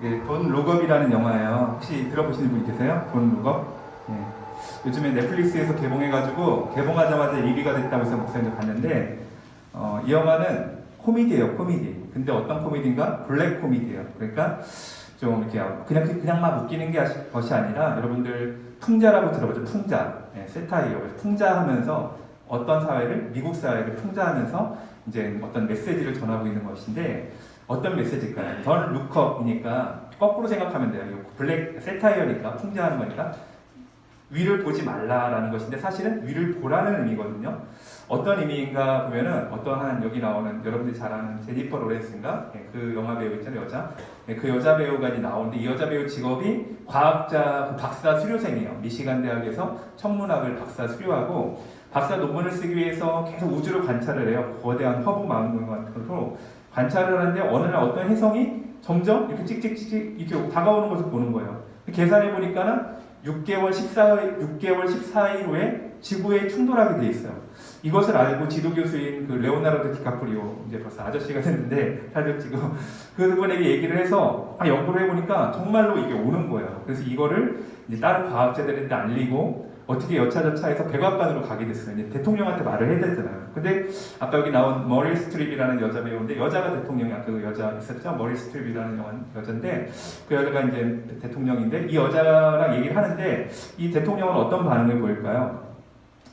예, 돈 룩업이라는 영화예요. 혹시 들어보시는 분 계세요? 돈 룩업? 예. 요즘에 넷플릭스에서 개봉해가지고 개봉하자마자 1위가 됐다고 해서 목사님도 봤는데 이 영화는 코미디예요, 코미디. 근데 어떤 코미디인가? 블랙 코미디예요. 그러니까 좀 이렇게 그냥 막 웃기는 것이 아니라 여러분들 풍자라고 들어보죠? 풍자, 예, 세타이어. 풍자하면서 어떤 사회를 미국 사회를 풍자하면서 이제 어떤 메시지를 전하고 있는 것인데 어떤 메시지일까요? 던 룩업이니까 거꾸로 생각하면 돼요. 블랙 세타이어니까 풍자하는 거니까 위를 보지 말라라는 것인데 사실은 위를 보라는 의미거든요. 어떤 의미인가 보면은 어떠한 여기 나오는 여러분들이 잘 아는 제니퍼 로렌스인가 그 영화 배우 있잖아요, 여자. 그 여자 배우가 이제 나오는데 이 여자 배우 직업이 과학자 박사 수료생이에요. 미시간 대학에서 천문학을 박사 수료하고 박사 논문을 쓰기 위해서 계속 우주를 관찰을 해요. 거대한 허브 망원 같은 걸로 관찰을 하는데 어느 날 어떤 혜성이 점점 이렇게 찍찍찍찍 이렇게 다가오는 것을 보는 거예요. 계산해 보니까는 6개월 14일 후에 지구에 충돌하게 돼 있어요. 이것을 알고 지도교수인 그 레오나르도 디카프리오, 이제 벌써 아저씨가 됐는데, 살렸지고, 그분에게 얘기를 해서, 연구를 해보니까 정말로 이게 오는 거예요. 그래서 이거를 이제 다른 과학자들한테 알리고, 어떻게 여차저차해서 백악관으로 가게 됐어요. 이제 대통령한테 말을 해야 되잖아요. 근데 아까 여기 나온 머릴 스트립이라는 여자 배우인데 여자가 대통령이야. 그 여자 있었죠? 머릴 스트립이라는 여자인데 그 여자가 이제 대통령인데 이 여자랑 얘기를 하는데 이 대통령은 어떤 반응을 보일까요?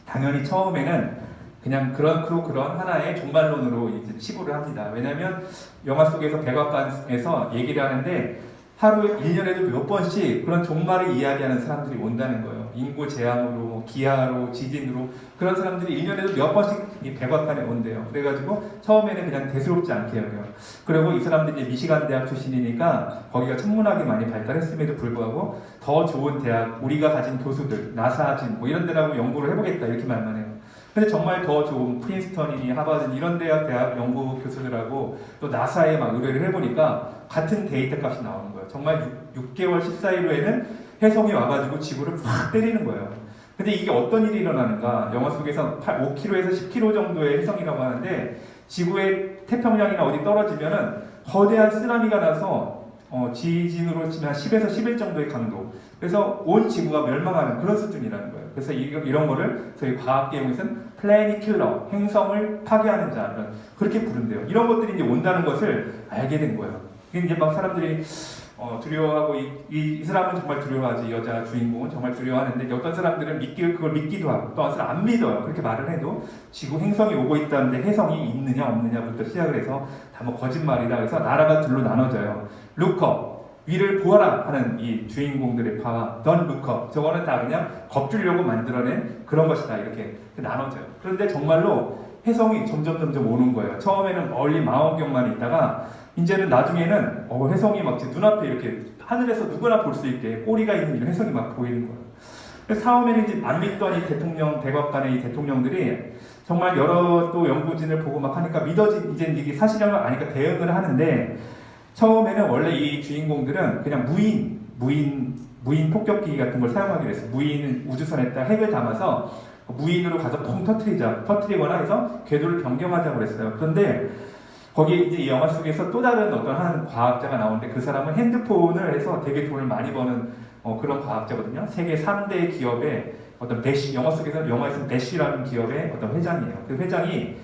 당연히 처음에는 그냥 그런 하나의 종말론으로 이제 치부를 합니다. 왜냐하면 영화 속에서 백악관에서 얘기를 하는데 하루에 1년에도 몇 번씩 그런 종말을 이야기하는 사람들이 온다는 거예요. 인구 재앙으로, 기아로, 지진으로 그런 사람들이 1년에도 몇 번씩 이 백악관에 온대요. 그래가지고 처음에는 그냥 대수롭지 않게 여겨요. 그리고 이 사람들이 미시간 대학 출신이니까 거기가 천문학이 많이 발달했음에도 불구하고 더 좋은 대학, 우리가 가진 교수들, 나사진 뭐 이런 데라고 연구를 해보겠다 이렇게 말만 해요. 근데 정말 더 좋은 프린스턴이니 하버드 이런 대학 연구 교수들하고 또 나사에 막 의뢰를 해보니까 같은 데이터 값이 나오는 거예요. 정말 6개월 14일 후에는 혜성이 와가지고 지구를 팍 때리는 거예요. 근데 이게 어떤 일이 일어나는가? 영화 속에서 5km에서 10km 정도의 혜성이라고 하는데 지구의 태평양이나 어디 떨어지면은 거대한 쓰나미가 나서 지진으로 치면 10에서 11 정도의 강도. 그래서 온 지구가 멸망하는 그런 수준이라는 거예요. 그래서 이런 거를 저희 과학계용에서는 플래닛 킬러, 행성을 파괴하는 자, 그렇게 부른대요. 이런 것들이 이제 온다는 것을 알게 된 거예요. 이제 막 사람들이 두려워하고 이 사람은 정말 두려워하지. 이 여자 주인공은 정말 두려워하는데 어떤 사람들은 그걸 믿기도 하고 또 어떤 사람은 안 믿어요. 그렇게 말을 해도 지구 행성이 오고 있다는데 혜성이 있느냐 없느냐부터 시작을 해서 다 뭐 거짓말이다. 그래서 나라가 둘로 나눠져요. 루커 위를 보아라 하는 이 주인공들의 파와 던 루커 저거는 다 그냥 겁주려고 만들어낸 그런 것이다 이렇게 나눠져요. 그런데 정말로 혜성이 점점 오는 거예요. 처음에는 멀리 망원경만 있다가 이제는 나중에는 혜성이 막 눈앞에 이렇게 하늘에서 누구나 볼 수 있게 꼬리가 있는 이런 혜성이 막 보이는 거예요. 그래서 처음에는 이제 안 믿던 이 대통령, 백악관의 이 대통령들이 정말 여러 또 연구진을 보고 막 하니까 이제 이게 사실인 걸 아니까 대응을 하는데 처음에는 원래 이 주인공들은 그냥 무인 폭격기 같은 걸 사용하기로 했어요. 무인 우주선에다 핵을 담아서 무인으로 가서 펑 터트리거나 해서 궤도를 변경하자고 그랬어요. 그런데 거기 이제 이 영화 속에서 또 다른 어떤 한 과학자가 나오는데 그 사람은 핸드폰을 해서 되게 돈을 많이 버는 그런 과학자거든요. 세계 3대 기업의 어떤 영화에서는 배쉬라는 기업의 어떤 회장이에요. 그 회장이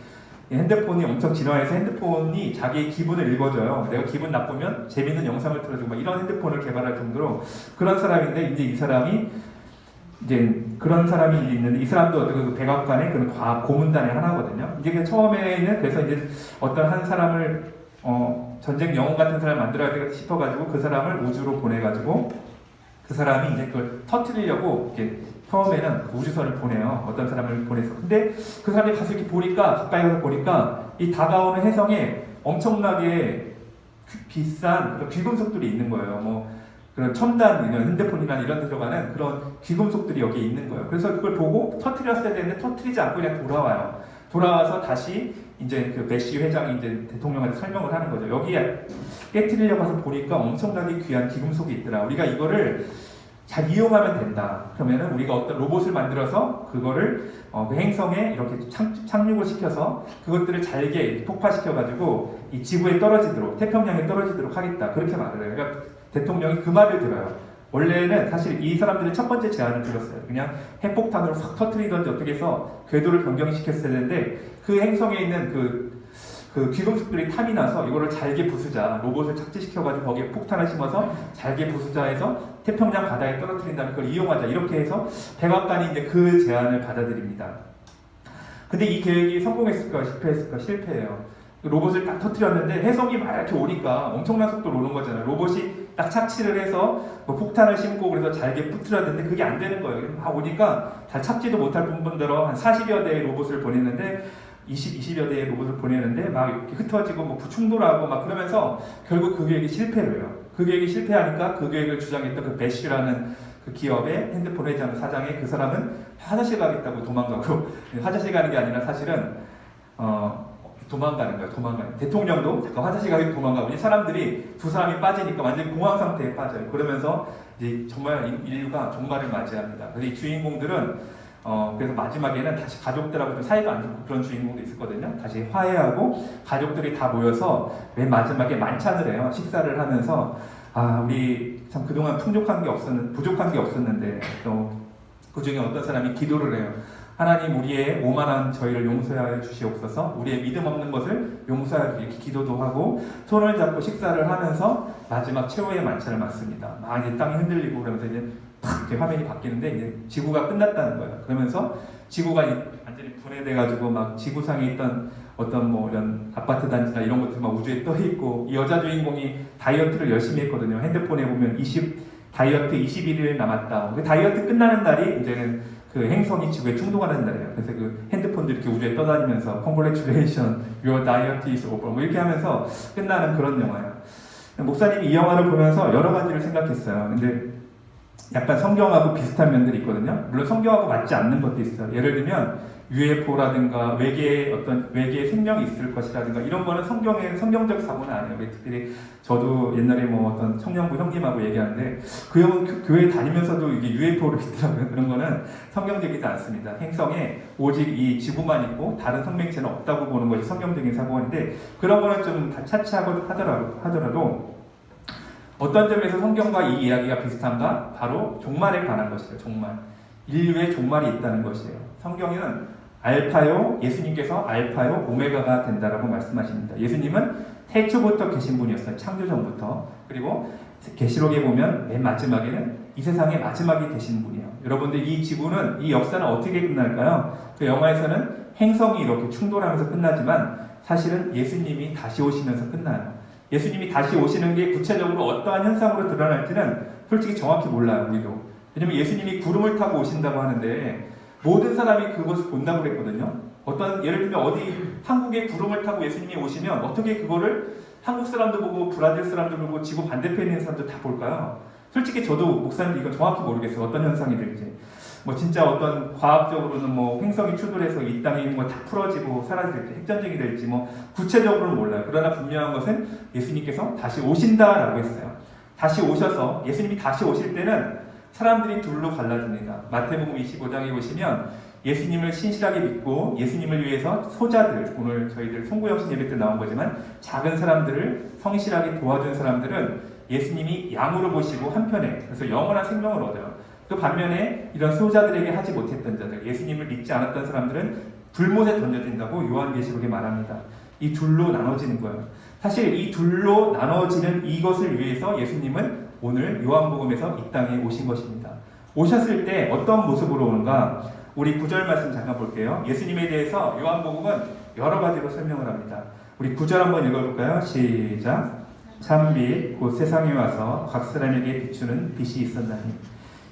핸드폰이 엄청 진화해서 핸드폰이 자기의 기분을 읽어줘요. 내가 기분 나쁘면 재밌는 영상을 틀어주고 막 이런 핸드폰을 개발할 정도로 그런 사람인데 이제 이 사람이 이제 그런 사람이 있는데 이 사람도 그 백악관의 그런 과학 고문단의 하나거든요. 이제 처음에는 그래서 이제 어떤 한 사람을 전쟁 영웅 같은 사람을 만들어야 되겠다 싶어가지고 그 사람을 우주로 보내가지고 그 사람이 이제 그걸 터뜨리려고 이렇게 처음에는 그 우주선을 보내요. 어떤 사람을 보내서. 근데 그 사람이 가서 이렇게 보니까 가까이 가서 보니까 이 다가오는 혜성에 엄청나게 비싼 그런 귀금속들이 있는 거예요. 뭐 그런 첨단 핸드폰이나 이런 데 들어가는 그런 귀금속들이 여기에 있는 거예요. 그래서 그걸 보고 터뜨렸어야 되는데 터뜨리지 않고 그냥 돌아와요. 돌아와서 다시 이제 그 배시 회장이 이제 대통령한테 설명을 하는 거죠. 여기에 깨뜨리려고 해서 보니까 엄청나게 귀한 귀금속이 있더라. 우리가 이거를 잘 이용하면 된다. 그러면은 우리가 어떤 로봇을 만들어서 그거를 그 행성에 이렇게 착륙을 시켜서 그것들을 잘게 폭파시켜가지고 이 지구에 떨어지도록 태평양에 떨어지도록 하겠다. 그렇게 말을 해요. 그러니까 대통령이 그 말을 들어요. 원래는 사실 이 사람들은 첫 번째 제안을 들었어요. 그냥 핵폭탄으로 싹 터트리던지 어떻게 해서 궤도를 변경시켰어야 되는데 그 행성에 있는 그 귀금속들이 탐이 나서 이거를 잘게 부수자, 로봇을 착지시켜가지고 거기에 폭탄을 심어서 잘게 부수자 해서 태평양 바다에 떨어뜨린 다음에 그걸 이용하자, 이렇게 해서 백악관이 이제 그 제안을 받아들입니다. 근데 이 계획이 성공했을까 실패했을까? 실패해요. 로봇을 딱 터뜨렸는데 해성이 막 이렇게 오니까 엄청난 속도로 오는 거잖아요. 로봇이 딱 착지를 해서 뭐 폭탄을 심고 그래서 잘게 부트려야 되는데 그게 안 되는 거예요. 막 오니까 잘 착지도 못할 뿐더러 한 40여 대의 로봇을 보냈는데 20여 대의 로봇을 보내는데 막 이렇게 흩어지고 뭐 충돌하고 막 그러면서 결국 그 계획이 실패를 해요. 그 계획이 실패하니까 그 계획을 주장했던 그 배쉬라는 그 기업의 핸드폰 회장 사장의 그 사람은 화장실 가겠다고 도망가고 화장실 가는 게 아니라 사실은 도망가는 거예요. 대통령도 잠깐 화장실 가게 도망가고 이 사람들이 두 사람이 빠지니까 완전히 공황 상태에 빠져요. 그러면서 이제 정말 인류가 종말을 맞이합니다. 그래서 이 주인공들은 그래서 마지막에는 다시 가족들하고 좀 사이가 안 좋고 그런 주인공도 있었거든요. 다시 화해하고 가족들이 다 모여서 맨 마지막에 만찬을 해요. 식사를 하면서 우리 참 그동안 부족한 게 없었는데 또 그 중에 어떤 사람이 기도를 해요. 하나님, 우리의 오만한 저희를 용서하여 주시옵소서. 우리의 믿음 없는 것을 용서하여 이렇게 기도도 하고 손을 잡고 식사를 하면서 마지막 최후의 만찬을 맞습니다. 막 이제 땅이 흔들리고 그러면서 이제 탁 이렇게 화면이 바뀌는데 이제 지구가 끝났다는 거예요. 그러면서 지구가 완전히 분해돼가지고 막 지구상에 있던 어떤 뭐 이런 아파트 단지나 이런 것들 막 우주에 떠 있고 이 여자 주인공이 다이어트를 열심히 했거든요. 핸드폰에 보면 다이어트 21일 남았다. 그 다이어트 끝나는 날이 이제는 그 행성이 지구에 충돌하는 날이에요. 그래서 그 핸드폰도 이렇게 우주에 떠다니면서 Congratulations, your diet is over 뭐 이렇게 하면서 끝나는 그런 영화예요. 목사님이 이 영화를 보면서 여러 가지를 생각했어요. 근데 약간 성경하고 비슷한 면들이 있거든요. 물론 성경하고 맞지 않는 것도 있어요. 예를 들면 UFO라든가 외계의 생명이 있을 것이라든가 이런 거는 성경적 사고는 아니에요. 특별히 저도 옛날에 뭐 어떤 청년부 형님하고 얘기하는데 그 형은 교회 다니면서도 이게 UFO를 믿더라고요. 그런 거는 성경적이지 않습니다. 행성에 오직 이 지구만 있고 다른 생명체는 없다고 보는 것이 성경적인 사고인데 그런 거는 좀 다 차치하고 하더라도 어떤 점에서 성경과 이 이야기가 비슷한가? 바로 종말에 관한 것이에요. 종말. 인류의 종말이 있다는 것이에요. 성경에는 알파요, 예수님께서 알파요, 오메가가 된다라고 말씀하십니다. 예수님은 태초부터 계신 분이었어요. 창조 전부터. 그리고 계시록에 보면 맨 마지막에는 이 세상의 마지막이 되신 분이에요. 여러분들 이 지구는, 이 역사는 어떻게 끝날까요? 그 영화에서는 행성이 이렇게 충돌하면서 끝나지만 사실은 예수님이 다시 오시면서 끝나요. 예수님이 다시 오시는 게 구체적으로 어떠한 현상으로 드러날지는 솔직히 정확히 몰라요, 우리도. 왜냐면 예수님이 구름을 타고 오신다고 하는데 모든 사람이 그것을 본다고 그랬거든요. 예를 들면 한국에 구름을 타고 예수님이 오시면 어떻게 그거를 한국 사람도 보고 브라질 사람도 보고 지구 반대편에 있는 사람도 다 볼까요? 솔직히 저도 목사님도 이건 정확히 모르겠어요. 어떤 현상이 될지. 뭐 진짜 어떤 과학적으로는 뭐 행성이 추돌해서 이 땅에 있는 거 다 풀어지고 사라질지, 핵전쟁이 될지 뭐 구체적으로는 몰라요. 그러나 분명한 것은 예수님께서 다시 오신다라고 했어요. 다시 오셔서 예수님이 다시 오실 때는 사람들이 둘로 갈라집니다. 마태복음 25장에 보시면 예수님을 신실하게 믿고 예수님을 위해서 소자들, 오늘 저희들 송구영신 예배 때 나온 거지만 작은 사람들을 성실하게 도와준 사람들은 예수님이 양으로 보시고 한편에 그래서 영원한 생명을 얻어요. 또 반면에 이런 소자들에게 하지 못했던 자들, 예수님을 믿지 않았던 사람들은 불못에 던져진다고 요한계시록에 말합니다. 이 둘로 나눠지는 거예요. 사실 이 둘로 나눠지는 이것을 위해서 예수님은 오늘 요한복음에서 이 땅에 오신 것입니다. 오셨을 때 어떤 모습으로 오는가? 우리 9절 말씀 잠깐 볼게요. 예수님에 대해서 요한복음은 여러 가지로 설명을 합니다. 우리 9절 한번 읽어볼까요? 시작. 참빛 곧 세상에 와서 각 사람에게 비추는 빛이 있었나니.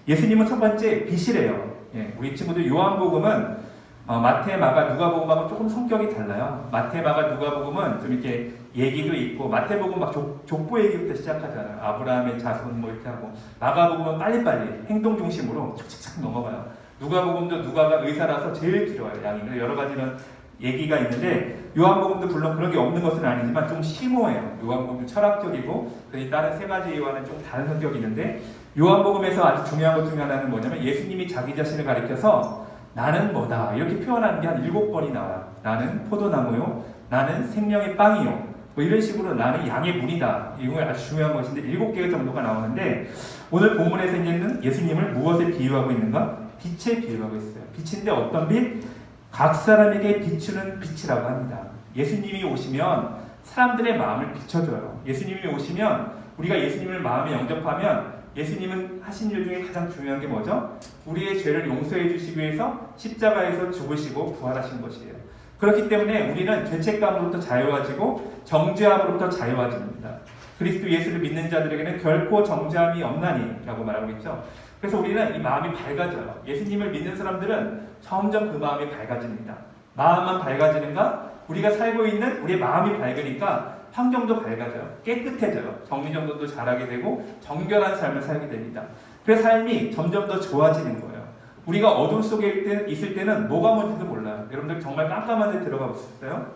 예수님은 첫 번째 빛이래요. 우리 친구들 요한복음은 마태, 마가, 누가복음하고 조금 성격이 달라요. 마태, 마가, 누가복음은 좀 이렇게 얘기도 있고 마태복음 막 족보 얘기부터 시작하잖아요. 아브라함의 자손 뭐 이렇게 하고 마가복음은 빨리빨리 행동 중심으로 착착착 넘어가요. 누가복음도 누가가 의사라서 제일 길어요. 양이. 여러 가지 이런 얘기가 있는데 요한복음도 물론 그런 게 없는 것은 아니지만 좀 심오해요. 요한복음도 철학적이고 다른 세 가지 요한은 좀 다른 성격이 있는데 요한복음에서 아주 중요한 것 중에 하나는 뭐냐면 예수님이 자기 자신을 가리켜서 나는 뭐다 이렇게 표현하는 게 한 7번이 나와요. 나는 포도나무요, 나는 생명의 빵이요, 뭐 이런 식으로 나는 양의 문이다. 이건 아주 중요한 것인데 7개 정도가 나오는데 오늘 본문에서 있는 예수님을 무엇에 비유하고 있는가? 빛에 비유하고 있어요. 빛인데 어떤 빛? 각 사람에게 비추는 빛이라고 합니다. 예수님이 오시면 사람들의 마음을 비춰줘요. 예수님이 오시면 우리가 예수님을 마음에 영접하면 예수님은 하신 일 중에 가장 중요한 게 뭐죠? 우리의 죄를 용서해 주시기 위해서 십자가에서 죽으시고 부활하신 것이에요. 그렇기 때문에 우리는 죄책감으로부터 자유해지고 정죄함으로부터 자유해집니다. 그리스도 예수를 믿는 자들에게는 결코 정죄함이 없나니 라고 말하고 있죠. 그래서 우리는 이 마음이 밝아져요. 예수님을 믿는 사람들은 점점 그 마음이 밝아집니다. 마음만 밝아지는가? 우리가 살고 있는 우리의 마음이 밝으니까 환경도 밝아져요. 깨끗해져요. 정리정돈도 잘하게 되고 정결한 삶을 살게 됩니다. 그 삶이 점점 더 좋아지는 거예요. 우리가 어둠 속에 있을 때는 뭐가 뭔지도 몰라요. 여러분들 정말 깜깜한 데 들어가 보셨어요?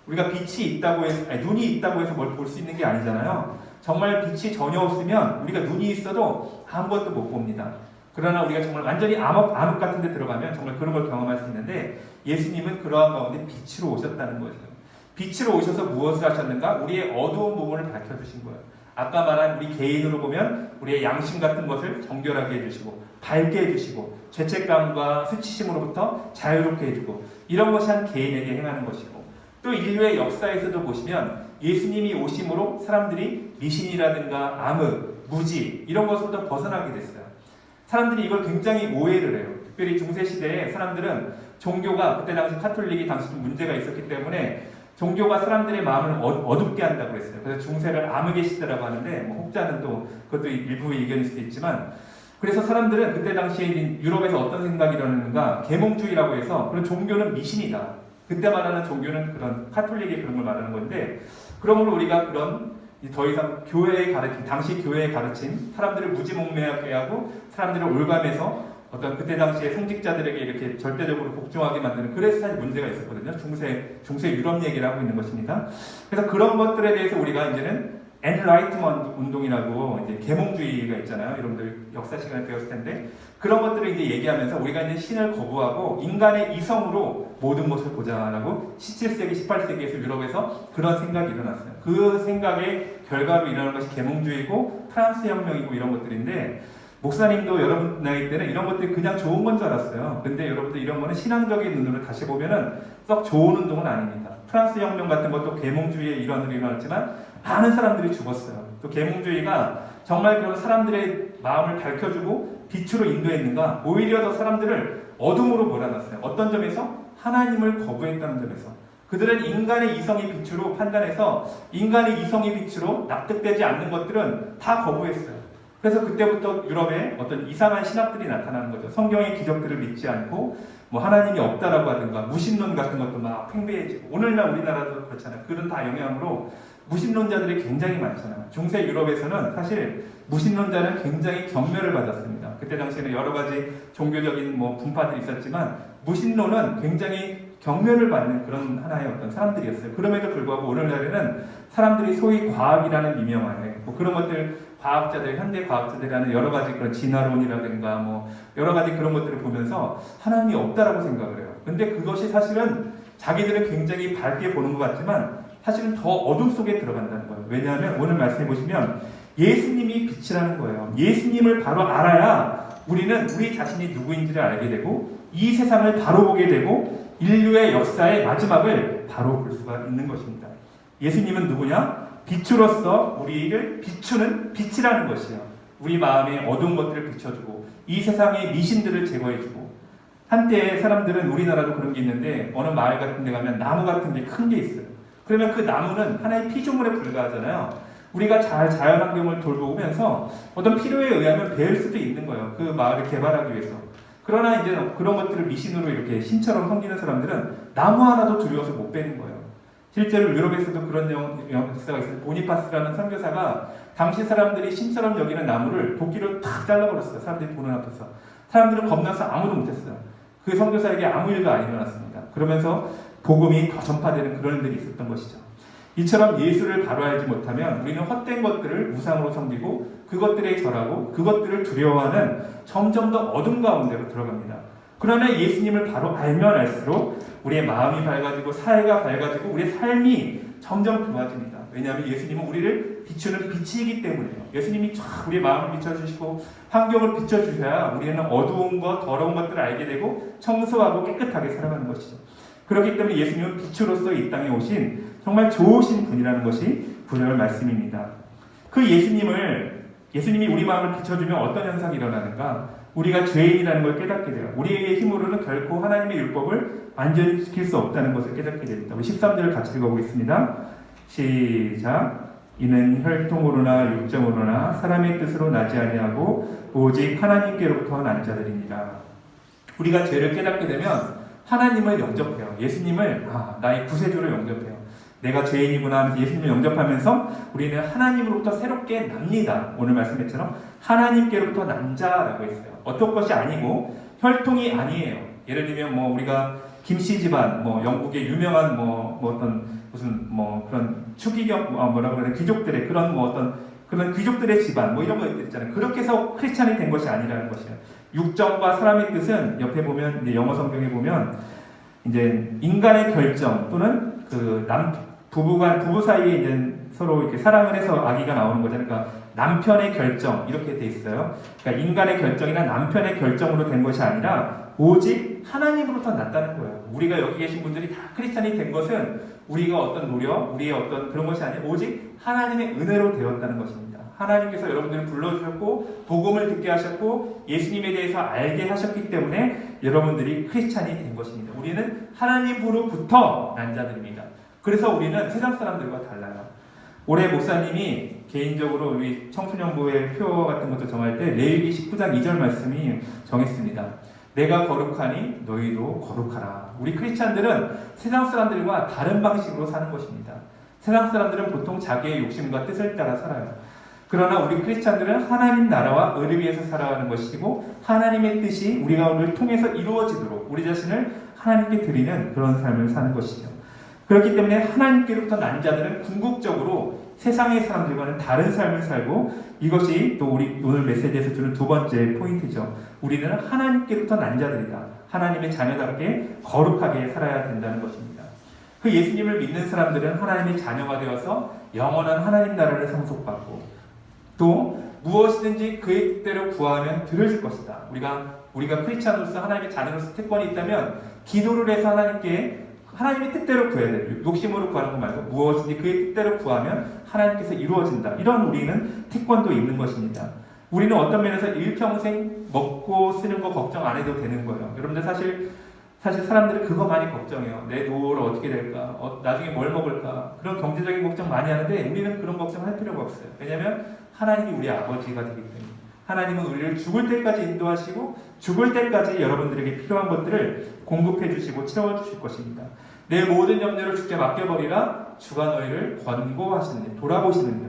우리가 빛이 있다고 해서, 눈이 있다고 해서 뭘 볼 수 있는 게 아니잖아요. 정말 빛이 전혀 없으면 우리가 눈이 있어도 아무것도 못 봅니다. 그러나 우리가 정말 완전히 암흑 같은 데 들어가면 정말 그런 걸 경험할 수 있는데 예수님은 그러한 가운데 빛으로 오셨다는 거죠. 빛으로 오셔서 무엇을 하셨는가? 우리의 어두운 부분을 밝혀주신 거예요. 아까 말한 우리 개인으로 보면 우리의 양심 같은 것을 정결하게 해주시고 밝게 해주시고 죄책감과 수치심으로부터 자유롭게 해주고 이런 것이 한 개인에게 행하는 것이고 또 인류의 역사에서도 보시면 예수님이 오심으로 사람들이 미신이라든가 암흑, 무지 이런 것으로부터 벗어나게 됐어요. 사람들이 이걸 굉장히 오해를 해요. 특별히 중세시대에 사람들은 종교가 그때 당시 카톨릭이 당시 좀 문제가 있었기 때문에 종교가 사람들의 마음을 어둡게 한다고 했어요. 그래서 중세를 암흑의 시대라고 하는데 뭐 혹자는 또 그것도 일부의 의견일 수도 있지만 그래서 사람들은 그때 당시에 유럽에서 어떤 생각이 일어나는가 계몽주의라고 해서 그런 종교는 미신이다. 그때 말하는 종교는 그런 카톨릭의 그런 걸 말하는 건데 그러므로 우리가 그런 더 이상 교회의 가르침, 당시 교회의 가르침, 사람들을 무지몽매하게 하고 사람들을 올감해서 어떤 그때 당시에 성직자들에게 이렇게 절대적으로 복종하게 만드는 그래서 사실 문제가 있었거든요. 중세 유럽 얘기를 하고 있는 것입니다. 그래서 그런 것들에 대해서 우리가 이제는 엔라이트먼트 운동이라고 이제 계몽주의가 있잖아요. 여러분들 역사 시간에 배웠을 텐데 그런 것들을 이제 얘기하면서 우리가 이제 신을 거부하고 인간의 이성으로 모든 것을 보자라고 17세기, 18세기에서 유럽에서 그런 생각이 일어났어요. 그 생각의 결과로 일어나는 것이 계몽주의고 프랑스 혁명이고 이런 것들인데 목사님도 여러분 나이 때는 이런 것들이 그냥 좋은 건 줄 알았어요. 근데 여러분들 이런 거는 신앙적인 눈으로 다시 보면은 썩 좋은 운동은 아닙니다. 프랑스 혁명 같은 것도 계몽주의의 일환으로 일어났지만 많은 사람들이 죽었어요. 또 계몽주의가 정말 그런 사람들의 마음을 밝혀주고 빛으로 인도했는가? 오히려 더 사람들을 어둠으로 몰아놨어요. 어떤 점에서? 하나님을 거부했다는 점에서. 그들은 인간의 이성의 빛으로 판단해서 인간의 이성의 빛으로 납득되지 않는 것들은 다 거부했어요. 그래서 그때부터 유럽에 어떤 이상한 신학들이 나타나는 거죠. 성경의 기적들을 믿지 않고 뭐 하나님이 없다라고 하든가 무신론 같은 것도 막 팽배해지고 오늘날 우리나라도 그렇잖아요. 그런 다 영향으로 무신론자들이 굉장히 많잖아요. 중세 유럽에서는 사실 무신론자는 굉장히 경멸을 받았습니다. 그때 당시에는 여러 가지 종교적인 뭐 분파들이 있었지만 무신론은 굉장히 경멸을 받는 그런 하나의 어떤 사람들이었어요. 그럼에도 불구하고 오늘날에는 사람들이 소위 과학이라는 미명하에 뭐 그런 것들 과학자들, 현대 과학자들이라는 여러 가지 그런 진화론이라든가 뭐 여러 가지 그런 것들을 보면서 하나님이 없다라고 생각을 해요. 근데 그것이 사실은 자기들은 굉장히 밝게 보는 것 같지만 사실은 더 어둠 속에 들어간다는 거예요. 왜냐하면 오늘 말씀해 보시면 예수님이 빛이라는 거예요. 예수님을 바로 알아야 우리는 우리 자신이 누구인지를 알게 되고 이 세상을 바로 보게 되고 인류의 역사의 마지막을 바로 볼 수가 있는 것입니다. 예수님은 누구냐? 빛으로서 우리를 비추는 빛이라는 것이에요. 우리 마음의 어두운 것들을 비춰주고 이 세상의 미신들을 제거해주고 한때 사람들은 우리나라도 그런 게 있는데 어느 마을 같은 데 가면 나무 같은 게 큰 게 있어요. 그러면 그 나무는 하나의 피조물에 불과하잖아요. 우리가 잘 자연환경을 돌보면서 어떤 필요에 의하면 배울 수도 있는 거예요. 그 마을을 개발하기 위해서. 그러나 이제 그런 것들을 미신으로 이렇게 신처럼 섬기는 사람들은 나무 하나도 두려워서 못 베는 거예요. 실제로 유럽에서도 그런 역사가 있어요. 보니파스라는 선교사가 당시 사람들이 신처럼 여기는 나무를 도끼로 탁 잘라버렸어요. 사람들이 보는 앞에서. 사람들은 겁나서 아무도 못했어요. 그 선교사에게 아무 일도 안 일어났습니다. 그러면서 복음이 더 전파되는 그런 일들이 있었던 것이죠. 이처럼 예수를 바로 알지 못하면 우리는 헛된 것들을 우상으로 섬기고 그것들에 절하고 그것들을 두려워하는 점점 더 어둠 가운데로 들어갑니다. 그러나 예수님을 바로 알면 알수록 우리의 마음이 밝아지고 사회가 밝아지고 우리의 삶이 점점 좋아집니다. 왜냐하면 예수님은 우리를 비추는 빛이기 때문이에요. 예수님이 쫙 우리의 마음을 비춰주시고 환경을 비춰주셔야 우리는 어두운 것, 더러운 것들을 알게 되고 청소하고 깨끗하게 살아가는 것이죠. 그렇기 때문에 예수님은 빛으로서 이 땅에 오신 정말 좋으신 분이라는 것이 구절 말씀입니다. 그 예수님이 우리 마음을 비춰주면 어떤 현상이 일어나는가? 우리가 죄인이라는 걸 깨닫게 돼요. 우리의 힘으로는 결코 하나님의 율법을 완전히 지킬 수 없다는 것을 깨닫게 됩니다. 우리 13절을 같이 읽어보겠습니다. 시작. 이는 혈통으로나 육정으로나 사람의 뜻으로 나지 아니하고 오직 하나님께로부터 난 자들이니라. 우리가 죄를 깨닫게 되면 하나님을 영접해요. 예수님을 나의 구세주로 영접해요. 내가 죄인이구나 하면서 예수님을 영접하면서 우리는 하나님으로부터 새롭게 납니다. 오늘 말씀처럼 하나님께로부터 난 자라고 했어요. 어떤 것이 아니고 혈통이 아니에요. 예를 들면 우리가 김씨 집안, 영국의 유명한 어떤 무슨 그런 추기경 뭐라고 그러나 귀족들의 그런 귀족들의 집안 이런 거 있잖아요. 그렇게 해서 크리스찬이 된 것이 아니라는 것이에요. 육정과 사람의 뜻은 옆에 보면 이제 영어 성경에 보면 이제 인간의 결정 또는 부부 사이에 이제 서로 이렇게 사랑을 해서 아기가 나오는 거잖아요. 그러니까 남편의 결정 이렇게 돼 있어요. 그러니까 인간의 결정이나 남편의 결정으로 된 것이 아니라 오직 하나님으로부터 났다는 거예요. 우리가 여기 계신 분들이 다 크리스찬이 된 것은 우리가 어떤 노력, 우리의 어떤 그런 것이 아니라 오직 하나님의 은혜로 되었다는 것입니다. 하나님께서 여러분들을 불러주셨고 복음을 듣게 하셨고 예수님에 대해서 알게 하셨기 때문에 여러분들이 크리스찬이 된 것입니다. 우리는 하나님으로부터 난 자들입니다. 그래서 우리는 세상 사람들과 달라요. 올해 목사님이 개인적으로 우리 청소년부의 표 같은 것도 정할 때 레위기 19장 2절 말씀이 정했습니다. 내가 거룩하니 너희도 거룩하라. 우리 크리스찬들은 세상 사람들과 다른 방식으로 사는 것입니다. 세상 사람들은 보통 자기의 욕심과 뜻을 따라 살아요. 그러나 우리 크리스찬들은 하나님 나라와 의를 위해서 살아가는 것이고 하나님의 뜻이 우리 가운데를 통해서 이루어지도록 우리 자신을 하나님께 드리는 그런 삶을 사는 것이죠. 그렇기 때문에 하나님께로부터 난 자들은 궁극적으로 세상의 사람들과는 다른 삶을 살고 이것이 또 우리 오늘 메시지에서 주는 두 번째 포인트죠. 우리는 하나님께로부터 난 자들이다. 하나님의 자녀답게 거룩하게 살아야 된다는 것입니다. 그 예수님을 믿는 사람들은 하나님의 자녀가 되어서 영원한 하나님 나라를 상속받고 또 무엇이든지 그의 뜻대로 구하면 들으실 것이다. 우리가 크리스찬으로서 하나님의 자녀로서 특권이 있다면 기도를 해서 하나님의 뜻대로 구해야 돼요. 욕심으로 구하는 거 말고 무엇이든지 그의 뜻대로 구하면 하나님께서 이루어진다. 이런 우리는 특권도 있는 것입니다. 우리는 어떤 면에서 일평생 먹고 쓰는 거 걱정 안 해도 되는 거예요. 여러분들 사실 사람들은 그거 많이 걱정해요. 내 노후를 어떻게 될까? 나중에 뭘 먹을까? 그런 경제적인 걱정 많이 하는데 우리는 그런 걱정할 필요가 없어요. 왜냐하면 하나님이 우리 아버지가 되기 때문에 하나님은 우리를 죽을 때까지 인도하시고 죽을 때까지 여러분들에게 필요한 것들을 공급해 주시고 채워주실 것입니다. 내 모든 염려를 주께 맡겨버리라. 주가 너희를 권고하시느니 돌아보시느니라.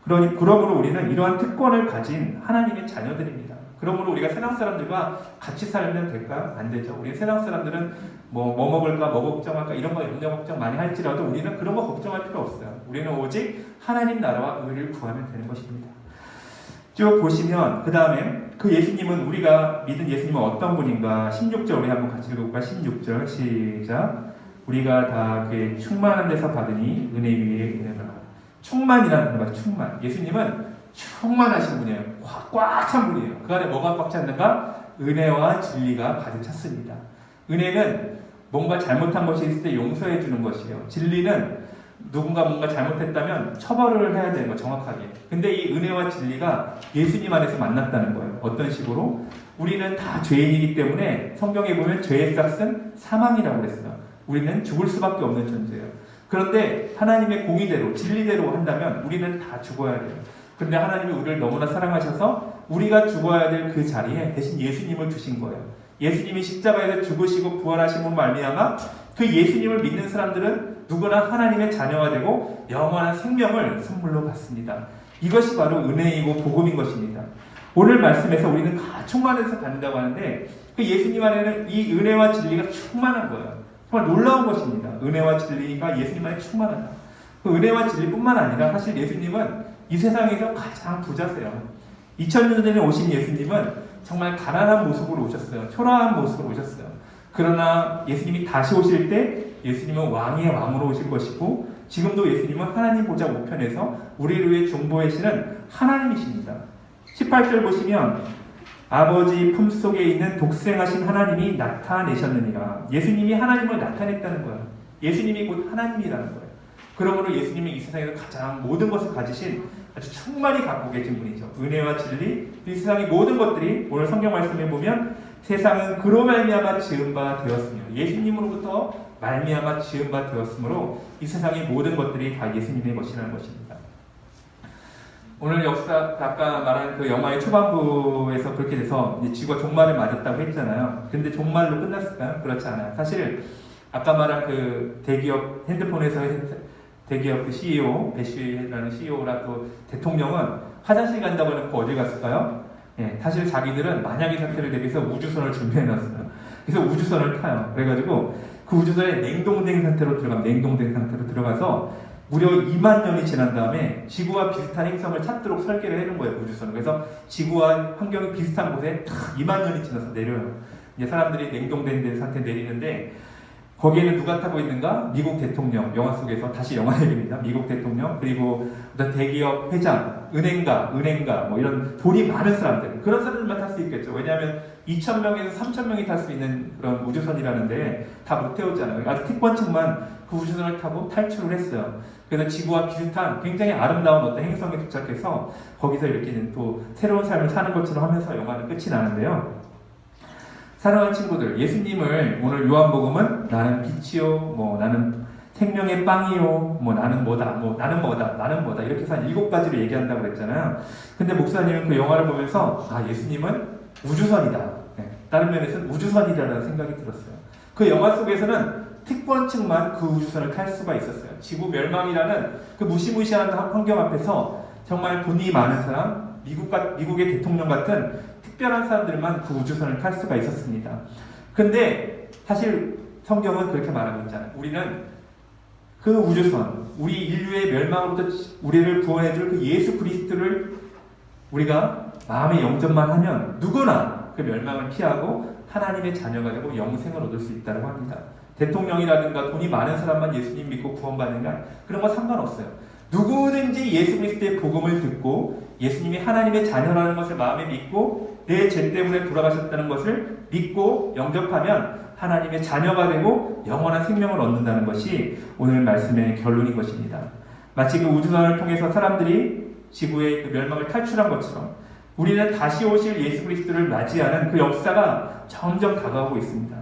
그러므로 우리는 이러한 특권을 가진 하나님의 자녀들입니다. 그러므로 우리가 세상 사람들과 같이 살면 될까? 안 되죠. 우리 세상 사람들은 뭐 먹을까, 뭐 걱정할까 이런 거 염려 걱정 많이 할지라도 우리는 그런 거 걱정할 필요 없어요. 우리는 오직 하나님 나라와 의를 구하면 되는 것입니다. 쭉 보시면 그 다음에 그 예수님은 우리가 믿은 예수님은 어떤 분인가 16절 우리 한번 같이 읽어볼까? 16절 시작. 우리가 다 그의 충만한 데서 받으니 은혜 위에 은혜가. 충만이라는 거가 충만. 예수님은 충만하신 분이에요. 꽉 찬 분이에요. 그 안에 뭐가 꽉 찼는가? 은혜와 진리가 가득 찼습니다. 은혜는 뭔가 잘못한 것이 있을 때 용서해 주는 것이에요. 진리는 누군가 뭔가 잘못했다면 처벌을 해야 되는 거 정확하게. 근데 이 은혜와 진리가 예수님 안에서 만났다는 거예요. 어떤 식으로? 우리는 다 죄인이기 때문에 성경에 보면 죄의 값은 사망이라고 그랬어요. 우리는 죽을 수밖에 없는 존재예요. 그런데 하나님의 공의대로 진리대로 한다면 우리는 다 죽어야 돼요. 그런데 하나님이 우리를 너무나 사랑하셔서 우리가 죽어야 될 그 자리에 대신 예수님을 두신 거예요. 예수님이 십자가에서 죽으시고 부활하심으로 말미암아 그 예수님을 믿는 사람들은 누구나 하나님의 자녀가 되고 영원한 생명을 선물로 받습니다. 이것이 바로 은혜이고 복음인 것입니다. 오늘 말씀에서 우리는 충만해서 받는다고 하는데 그 예수님 안에는 이 은혜와 진리가 충만한 거예요. 정말 놀라운 것입니다. 은혜와 진리가 예수님 안에 충만하다. 그 은혜와 진리뿐만 아니라 사실 예수님은 이 세상에서 가장 부자세요. 2000년 전에 오신 예수님은 정말 가난한 모습으로 오셨어요. 초라한 모습으로 오셨어요. 그러나 예수님이 다시 오실 때 예수님은 왕의 왕으로 오실 것이고 지금도 예수님은 하나님 보좌 우편에서 우리를 위해 중보하시는 하나님이십니다. 18절 보시면 아버지 품속에 있는 독생하신 하나님이 나타내셨느니라. 예수님이 하나님을 나타냈다는 거예요. 예수님이 곧 하나님이라는 거예요. 그러므로 예수님이 이 세상에서 가장 모든 것을 가지신 아주 충만히 갖고 계신 분이죠. 은혜와 진리, 이 세상의 모든 것들이 오늘 성경 말씀에 보면 세상은 그로 말미암아 지은 바 되었으며 예수님으로부터 말미암아 지은 바 되었으므로 이 세상의 모든 것들이 다 예수님의 것이라는 것입니다. 오늘 역사 아까 말한 그 영화의 초반부에서 그렇게 돼서 지구가 종말을 맞았다고 했잖아요. 근데 종말로 끝났을까요? 그렇지 않아요. 사실 아까 말한 그 대기업 핸드폰에서 대기업 그 CEO 배시라는 CEO라 또 대통령은 화장실 간다고 해놓고 어디 갔을까요? 예, 사실 자기들은 만약의 사태를 대비해서 우주선을 준비해놨어요. 그래서 우주선을 타요. 그래가지고 그 우주선에 냉동된 상태로 들어가서 무려 2만 년이 지난 다음에 지구와 비슷한 행성을 찾도록 설계를 해놓은 거예요, 우주선을. 그래서 지구와 환경이 비슷한 곳에 딱 2만 년이 지나서 내려요. 이제 사람들이 냉동된 상태에 내리는데 거기에는 누가 타고 있는가? 미국 대통령, 영화 속에서 다시 영화 얘기입니다. 미국 대통령, 그리고 어떤 대기업 회장, 은행가, 뭐 이런 돈이 많은 사람들, 그런 사람들만 탈 수 있겠죠. 왜냐하면 2,000명에서 3,000명이 탈 수 있는 그런 우주선이라는데 다 못 태웠잖아요. 아주 특권층만 그 우주선을 타고 탈출을 했어요. 그래서 지구와 비슷한 굉장히 아름다운 어떤 행성에 도착해서 거기서 이렇게 또 새로운 삶을 사는 것처럼 하면서 영화는 끝이 나는데요. 사랑하는 친구들, 예수님을 오늘 요한복음은 나는 빛이요, 나는 생명의 빵이요, 나는 뭐다 이렇게 해서 한 7가지로 얘기한다고 그랬잖아요. 근데 목사님은 그 영화를 보면서 예수님은 우주선이다. 네, 다른 면에서는 우주선이라는 생각이 들었어요. 그 영화 속에서는 특권층만 그 우주선을 탈 수가 있었어요. 지구 멸망이라는 그 무시무시한 환경 앞에서 정말 돈이 많은 사람, 미국의 대통령 같은 특별한 사람들만 그 우주선을 탈 수가 있었습니다. 근데 사실 성경은 그렇게 말하고 있잖아요. 우리는 그 우주선, 우리 인류의 멸망으로부터 우리를 구원해줄 그 예수 그리스도를 우리가 마음에 영접만 하면 누구나 그 멸망을 피하고 하나님의 자녀가 되고 영생을 얻을 수 있다고 합니다. 대통령이라든가 돈이 많은 사람만 예수님 믿고 구원받는가? 그런 거 상관없어요. 누구든지 예수 그리스도의 복음을 듣고 예수님이 하나님의 자녀라는 것을 마음에 믿고 내 죄 때문에 돌아가셨다는 것을 믿고 영접하면 하나님의 자녀가 되고 영원한 생명을 얻는다는 것이 오늘 말씀의 결론인 것입니다. 마치 그 우주선을 통해서 사람들이 지구의 그 멸망을 탈출한 것처럼 우리는 다시 오실 예수 그리스도를 맞이하는 그 역사가 점점 다가오고 있습니다.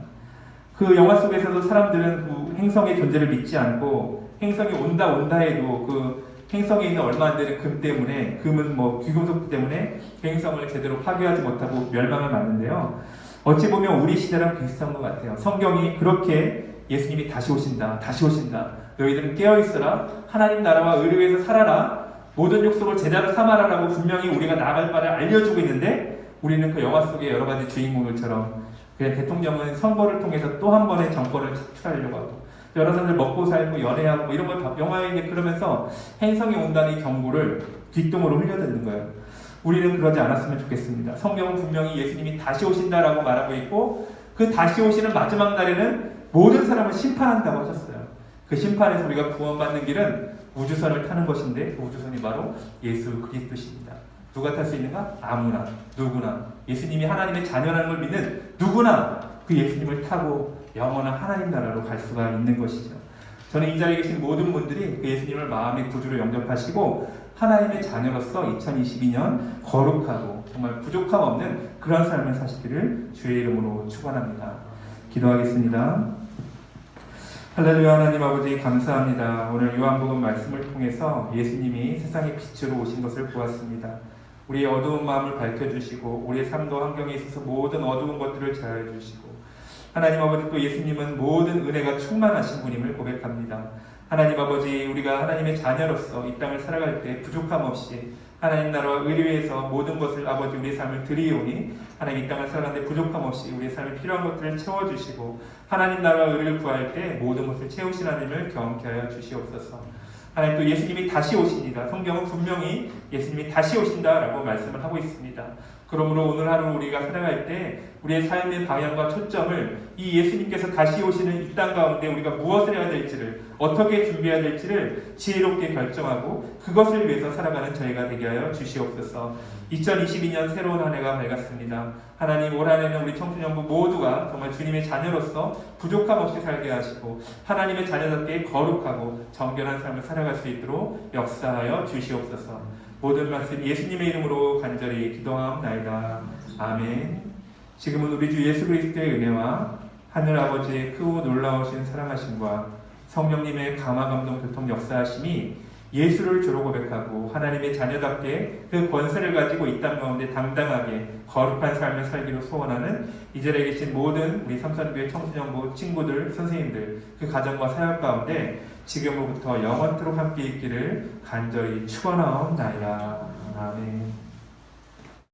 그 영화 속에서도 사람들은 그 행성의 존재를 믿지 않고 행성이 온다 해도 그 행성에 있는 얼마 안 되는 금 때문에, 금은 귀금속 때문에 그 행성을 제대로 파괴하지 못하고 멸망을 맞는데요. 어찌 보면 우리 시대랑 비슷한 것 같아요. 성경이 그렇게 예수님이 다시 오신다. 너희들은 깨어있어라. 하나님 나라와 의를 위해서 살아라. 모든 족속을 제자로 삼아라라고 분명히 우리가 나아갈 바를 알려주고 있는데 우리는 그 영화 속의 여러 가지 주인공들처럼 그냥 대통령은 선거를 통해서 또 한 번의 정권을 착취하려고 하고 여러 사람들 먹고 살고 연애하고 이런 걸 영화에 이제 그러면서 행성이 온다는 이 경고를 뒷동으로 흘려듣는 거예요. 우리는 그러지 않았으면 좋겠습니다. 성경은 분명히 예수님이 다시 오신다라고 말하고 있고 그 다시 오시는 마지막 날에는 모든 사람을 심판한다고 하셨어요. 그 심판에서 우리가 구원받는 길은 우주선을 타는 것인데 그 우주선이 바로 예수 그리스도십니다. 누가 탈 수 있는가? 아무나, 누구나. 예수님이 하나님의 자녀라는 걸 믿는 누구나 그 예수님을 타고 영원한 하나님 나라로 갈 수가 있는 것이죠. 저는 이 자리에 계신 모든 분들이 그 예수님을 마음의 구주로 영접하시고 하나님의 자녀로서 2022년 거룩하고 정말 부족함 없는 그런 삶을 사시기를 주의 이름으로 축원합니다. 기도하겠습니다. 할렐루야. 하나님 아버지 감사합니다. 오늘 요한복음 말씀을 통해서 예수님이 세상의 빛으로 오신 것을 보았습니다. 우리의 어두운 마음을 밝혀주시고 우리의 삶과 환경에 있어서 모든 어두운 것들을 제하여 주시고 하나님 아버지 또 예수님은 모든 은혜가 충만하신 분임을 고백합니다. 하나님 아버지 우리가 하나님의 자녀로서 이 땅을 살아갈 때 부족함 없이 하나님 나라와 의를 위해서 모든 것을 아버지 우리의 삶을 드리오니 하나님 이 땅을 살아가는데 부족함 없이 우리의 삶에 필요한 것들을 채워주시고 하나님 나라와 의를 구할 때 모든 것을 채우신 하나님을 경험케 하여 주시옵소서. 하나님 또 예수님이 다시 오십니다. 성경은 분명히 예수님이 다시 오신다라고 말씀을 하고 있습니다. 그러므로 오늘 하루 우리가 살아갈 때 우리의 삶의 방향과 초점을 이 예수님께서 다시 오시는 이 땅 가운데 우리가 무엇을 해야 될지를, 어떻게 준비해야 될지를 지혜롭게 결정하고 그것을 위해서 살아가는 저희가 되게 하여 주시옵소서. 2022년 새로운 한 해가 밝았습니다. 하나님, 올 한 해는 우리 청소년부 모두가 정말 주님의 자녀로서 부족함 없이 살게 하시고 하나님의 자녀답게 거룩하고 정결한 삶을 살아갈 수 있도록 역사하여 주시옵소서. 모든 말씀 예수님의 이름으로 간절히 기도하옵나이다. 아멘. 지금은 우리 주 예수 그리스도의 은혜와 하늘 아버지의 크고 놀라우신 사랑하심과 성령님의 감화 감동 교통 역사하심이 예수를 주로 고백하고 하나님의 자녀답게 그 권세를 가지고 이 땅 가운데 당당하게 거룩한 삶을 살기로 소원하는 이 자리에 계신 모든 우리 삼선교회 청소년부 친구들, 선생님들, 그 가정과 사역 가운데 지금으로부터 영원토록 함께 있기를 간절히 축원하옵나이다. 아멘.